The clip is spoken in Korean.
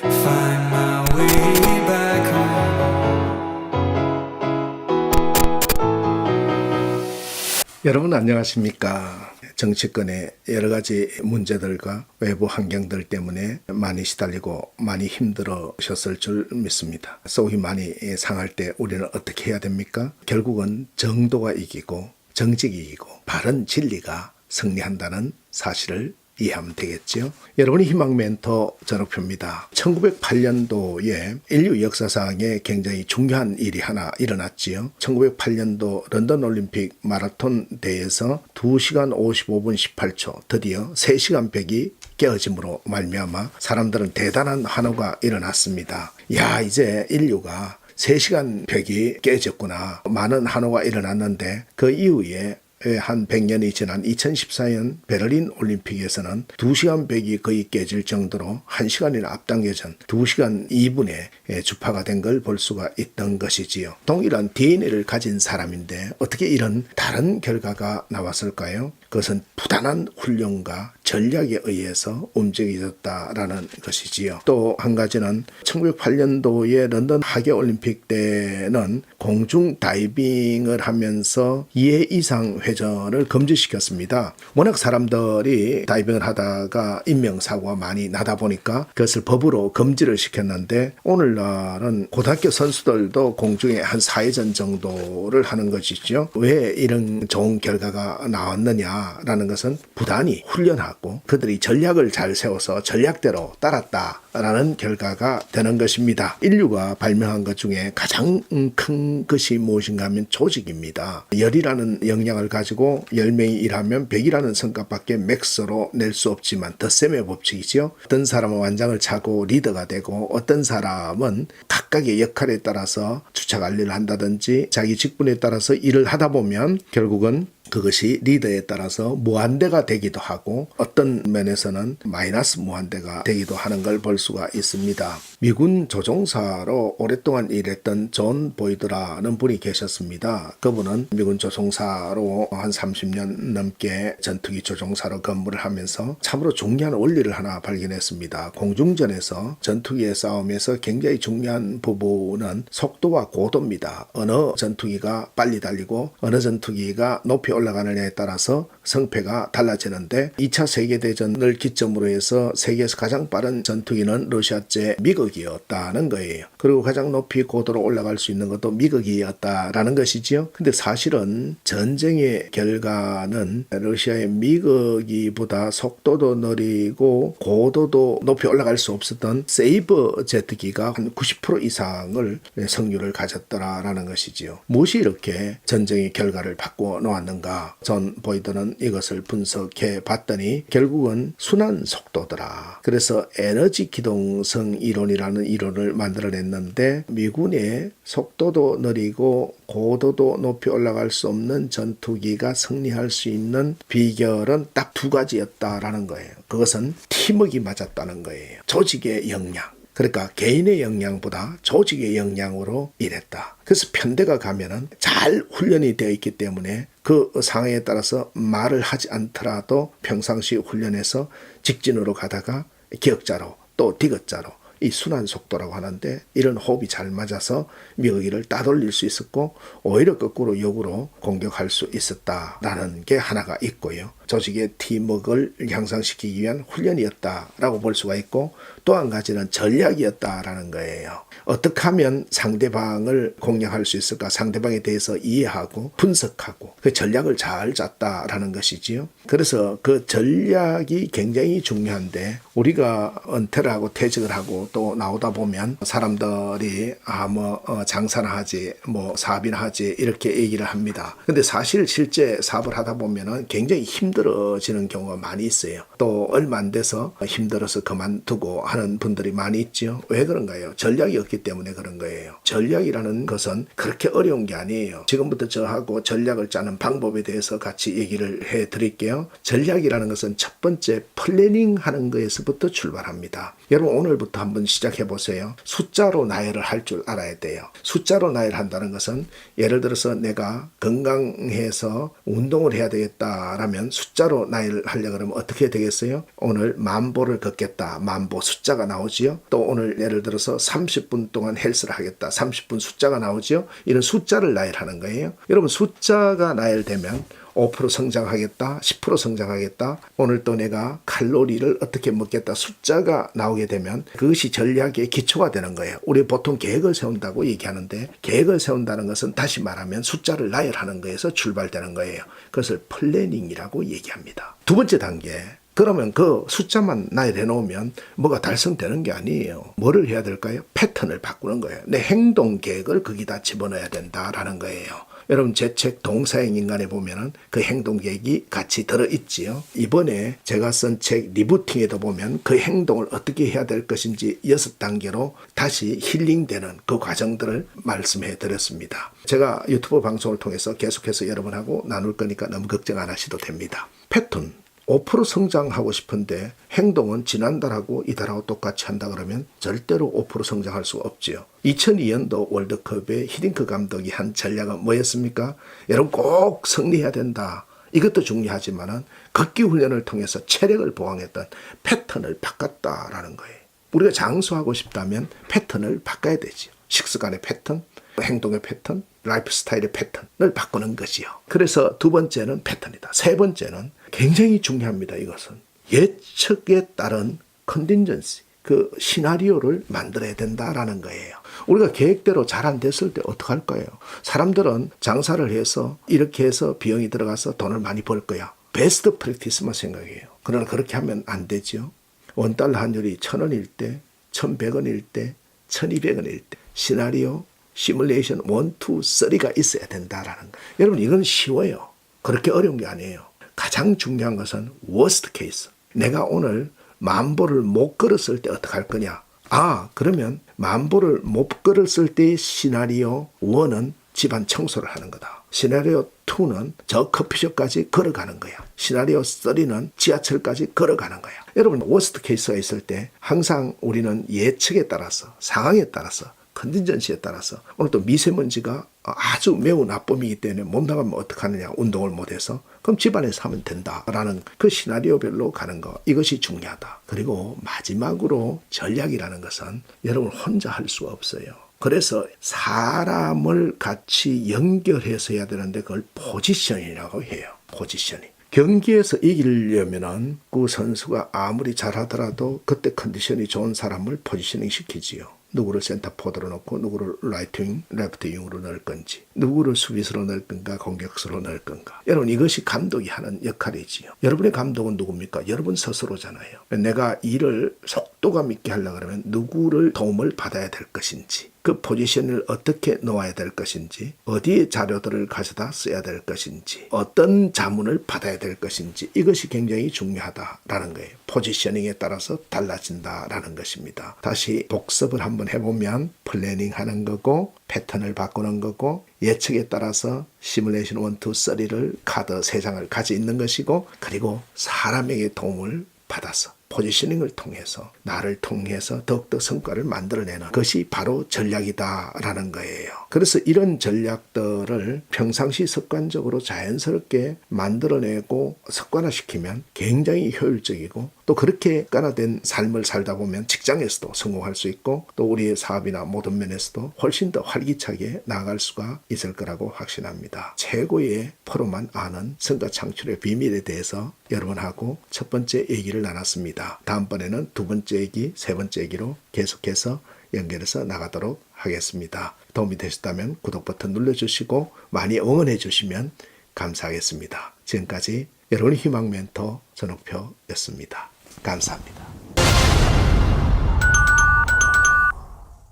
Find my way back home. 여러분 안녕하십니까? 정치권의 여러 가지 문제들과 외부 환경들 때문에 많이 시달리고 많이 힘들으셨을 줄 믿습니다. 속이 많이 상할 때 우리는 어떻게 해야 됩니까? 결국은 정도가 이기고 정직이 이기고 바른 진리가 승리한다는 사실을 이해하면 되겠죠. 여러분의 희망 멘토 전옥표입니다. 1908년도에 인류 역사상에 굉장히 중요한 일이 하나 일어났지요. 1908년도 런던 올림픽 마라톤 대회에서 2시간 55분 18초 드디어 3시간 벽이 깨어짐으로 말미암아 사람들은 대단한 환호가 일어났습니다. 야, 이제 인류가 3시간 벽이 깨졌구나. 많은 환호가 일어났는데 그 이후에 한 100년이 지난 2014년 베를린 올림픽에서는 2시간 벽이 거의 깨질 정도로 1시간이나 앞당겨진 2시간 2분에 주파가 된 걸 볼 수가 있던 것이지요. 동일한 DNA를 가진 사람인데 어떻게 이런 다른 결과가 나왔을까요? 그것은 부단한 훈련과 전략에 의해서 움직여졌다라는 것이지요. 또 한 가지는 1908년도에 런던 하계올림픽 때는 공중 다이빙을 하면서 2회 이상 회전을 금지시켰습니다. 워낙 사람들이 다이빙을 하다가 인명사고가 많이 나다 보니까 그것을 법으로 금지를 시켰는데 오늘날은 고등학교 선수들도 공중에 한 4회전 정도를 하는 것이죠. 왜 이런 좋은 결과가 나왔느냐라는 것은 부단히 훈련하고 그들이 전략을 잘 세워서 전략대로 따랐다라는 결과가 되는 것입니다. 인류가 발명한 것 중에 가장 큰 것이 무엇인가 하면 조직입니다. 열이라는 역량을 가지고 10명이 일하면 100이라는 성과밖에 맥스로 낼 수 없지만 덧셈의 법칙이죠. 어떤 사람은 완장을 차고 리더가 되고 어떤 사람은 각각의 역할에 따라서 주차 관리를 한다든지 자기 직분에 따라서 일을 하다 보면 결국은 그것이 리더에 따라서 무한대가 되기도 하고 어떤 면에서는 마이너스 무한대가 되기도 하는 걸 볼 수가 있습니다. 미군 조종사로 오랫동안 일했던 존 보이드라는 분이 계셨습니다. 그분은 미군 조종사로 한 30년 넘게 전투기 조종사로 근무를 하면서 참으로 중요한 원리를 하나 발견했습니다. 공중전에서 전투기의 싸움에서 굉장히 중요한 부분은 속도와 고도입니다. 어느 전투기가 빨리 달리고 어느 전투기가 높이 올라가느냐에 따라서 성패가 달라지는데 2차 세계대전을 기점으로 해서 세계에서 가장 빠른 전투기는 러시아제 미국이었다는 거예요. 그리고 가장 높이 고도로 올라갈 수 있는 것도 미국이었다라는 것이지요. 근데 사실은 전쟁의 결과는 러시아의 미국이보다 속도도 느리고 고도도 높이 올라갈 수 없었던 세이버 제트기가 한 90% 이상을 승률을 가졌더라라는 것이지요. 무엇이 이렇게 전쟁의 결과를 바꿔 놓았는가? 존 보이드는 이것을 분석해 봤더니 결국은 순환 속도더라. 그래서 에너지 기동성 이론이라는 이론을 만들어냈는데 미군의 속도도 느리고 고도도 높이 올라갈 수 없는 전투기가 승리할 수 있는 비결은 딱 2가지였다라는 거예요. 그것은 팀워크가 맞았다는 거예요. 조직의 역량. 그러니까 개인의 역량보다 조직의 역량으로 일했다. 그래서 편대가 가면은 잘 훈련이 되어 있기 때문에 그 상황에 따라서 말을 하지 않더라도 평상시 훈련에서 직진으로 가다가 기역자로 또 디귿자로 이 순환 속도라고 하는데 이런 호흡이 잘 맞아서 미국기를 따돌릴 수 있었고 오히려 거꾸로 역으로 공격할 수 있었다라는 게 하나가 있고요. 조직의 팀워크를 향상시키기 위한 훈련이었다라고 볼 수가 있고 또 한 가지는 전략이었다라는 거예요. 어떻게 하면 상대방을 공략할 수 있을까? 상대방에 대해서 이해하고 분석하고 그 전략을 잘 짰다라는 것이지요. 그래서 그 전략이 굉장히 중요한데 우리가 은퇴를 하고 퇴직을 하고 또 나오다 보면 사람들이 장사나 하지 사업이나 하지 이렇게 얘기를 합니다. 근데 사실 실제 사업을 하다 보면은 굉장히 힘들어지는 경우가 많이 있어요. 또 얼마 안 돼서 힘들어서 그만두고 하는 분들이 많이 있죠. 왜 그런가요? 전략이 없기 때문에 그런 거예요. 전략이라는 것은 그렇게 어려운 게 아니에요. 지금부터 저하고 전략을 짜는 방법에 대해서 같이 얘기를 해 드릴게요. 전략이라는 것은 첫 번째 플래닝 하는 거에서부터 출발합니다. 여러분 오늘부터 한번 한번 시작해 보세요. 숫자로 나열을 할 줄 알아야 돼요. 숫자로 나열한다는 것은 예를 들어서 내가 건강해서 운동을 해야 되겠다라면 숫자로 나열하려고 그러면 어떻게 되겠어요? 오늘 10,000보를 걷겠다. 10,000보 숫자가 나오지요. 또 오늘 예를 들어서 30분 동안 헬스를 하겠다. 30분 숫자가 나오지요. 이런 숫자를 나열하는 거예요. 여러분 숫자가 나열되면 5% 성장하겠다, 10% 성장하겠다, 오늘 또 내가 칼로리를 어떻게 먹겠다 숫자가 나오게 되면 그것이 전략의 기초가 되는 거예요. 우리 보통 계획을 세운다고 얘기하는데 계획을 세운다는 것은 다시 말하면 숫자를 나열하는 거에서 출발되는 거예요. 그것을 플래닝이라고 얘기합니다. 두 번째 단계. 그러면 그 숫자만 나열해 놓으면 뭐가 달성되는 게 아니에요. 뭐를 해야 될까요? 패턴을 바꾸는 거예요. 내 행동 계획을 거기다 집어넣어야 된다라는 거예요. 여러분 제 책 동사행 인간에 보면은 그 행동 계획이 같이 들어있지요. 이번에 제가 쓴 책 리부팅에도 보면 그 행동을 어떻게 해야 될 것인지 6단계로 다시 힐링되는 그 과정들을 말씀해 드렸습니다. 제가 유튜브 방송을 통해서 계속해서 여러분하고 나눌 거니까 너무 걱정 안 하셔도 됩니다. 패턴. 5% 성장하고 싶은데 행동은 지난달하고 이달하고 똑같이 한다 그러면 절대로 5% 성장할 수가 없지요. 2002년도 월드컵에 히딩크 감독이 한 전략은 뭐였습니까? 여러분 꼭 승리해야 된다. 이것도 중요하지만은 걷기 훈련을 통해서 체력을 보강했던 패턴을 바꿨다라는 거예요. 우리가 장수하고 싶다면 패턴을 바꿔야 되지요. 식습관의 패턴, 행동의 패턴, 라이프 스타일의 패턴을 바꾸는 것이요. 그래서 두 번째는 패턴이다. 세 번째는 굉장히 중요합니다. 이것은 예측에 따른 컨틴전시, 그 시나리오를 만들어야 된다라는 거예요. 우리가 계획대로 잘 안 됐을 때 어떡할까요? 사람들은 장사를 해서 이렇게 해서 비용이 들어가서 돈을 많이 벌 거야. 베스트 프랙티스만 생각해요. 그러나 그렇게 하면 안 되죠. 원달러 환율이 1,000원일 때, 1,100원일 때, 1,200원일 때 시나리오 시뮬레이션 1, 2, 3가 있어야 된다라는 거. 여러분 이건 쉬워요. 그렇게 어려운 게 아니에요. 가장 중요한 것은 worst case. 내가 오늘 10,000보를 못 걸었을 때 어떡할 거냐. 그러면 10,000보를 못 걸었을 때의 시나리오 1은 집안 청소를 하는 거다. 시나리오 2는 저 커피숍까지 걸어가는 거야. 시나리오 3는 지하철까지 걸어가는 거야. 여러분 worst case가 있을 때 항상 우리는 예측에 따라서 상황에 따라서 컨틴전시에 따라서 오늘 또 미세먼지가 아주 매우 나쁨이기 때문에 못 나가면 어떡하느냐. 운동을 못해서 그럼 집안에서 하면 된다라는 그 시나리오별로 가는 거, 이것이 중요하다. 그리고 마지막으로 전략이라는 것은 여러분 혼자 할 수가 없어요. 그래서 사람을 같이 연결해서 해야 되는데 그걸 포지션이라고 해요. 포지셔닝. 경기에서 이기려면은 그 선수가 아무리 잘하더라도 그때 컨디션이 좋은 사람을 포지셔닝 시키지요. 누구를 센터포드로 넣고 누구를 라이트윙, 레프트윙으로 넣을 건지, 누구를 수비수로 넣을 건가 공격수로 넣을 건가. 여러분 이것이 감독이 하는 역할이지요. 여러분의 감독은 누굽니까? 여러분 스스로잖아요. 내가 일을 속도감 있게 하려고 하면 누구를 도움을 받아야 될 것인지, 그 포지션을 어떻게 놓아야 될 것인지, 어디에 자료들을 가져다 써야 될 것인지, 어떤 자문을 받아야 될 것인지, 이것이 굉장히 중요하다라는 거예요. 포지셔닝에 따라서 달라진다라는 것입니다. 다시 복습을 한번 해보면 플래닝 하는 거고, 패턴을 바꾸는 거고, 예측에 따라서 시뮬레이션 1, 2, 3를 카드 3장을 가지고 있는 것이고, 그리고 사람에게 도움을 받아서 포지셔닝을 통해서 나를 통해서 더욱더 성과를 만들어내는 것이 바로 전략이다라는 거예요. 그래서 이런 전략들을 평상시 습관적으로 자연스럽게 만들어내고 습관화시키면 굉장히 효율적이고, 또 그렇게 습관화된 삶을 살다 보면 직장에서도 성공할 수 있고 또 우리의 사업이나 모든 면에서도 훨씬 더 활기차게 나아갈 수가 있을 거라고 확신합니다. 최고의 프로만 아는 성과 창출의 비밀에 대해서 여러분하고 첫 번째 얘기를 나눴습니다. 다음번에는 두 번째 얘기, 세 번째 얘기로 계속해서 연결해서 나가도록 하겠습니다. 도움이 되셨다면 구독 버튼 눌러주시고 많이 응원해 주시면 감사하겠습니다. 지금까지 여러분의 희망 멘토 전옥표였습니다. 감사합니다.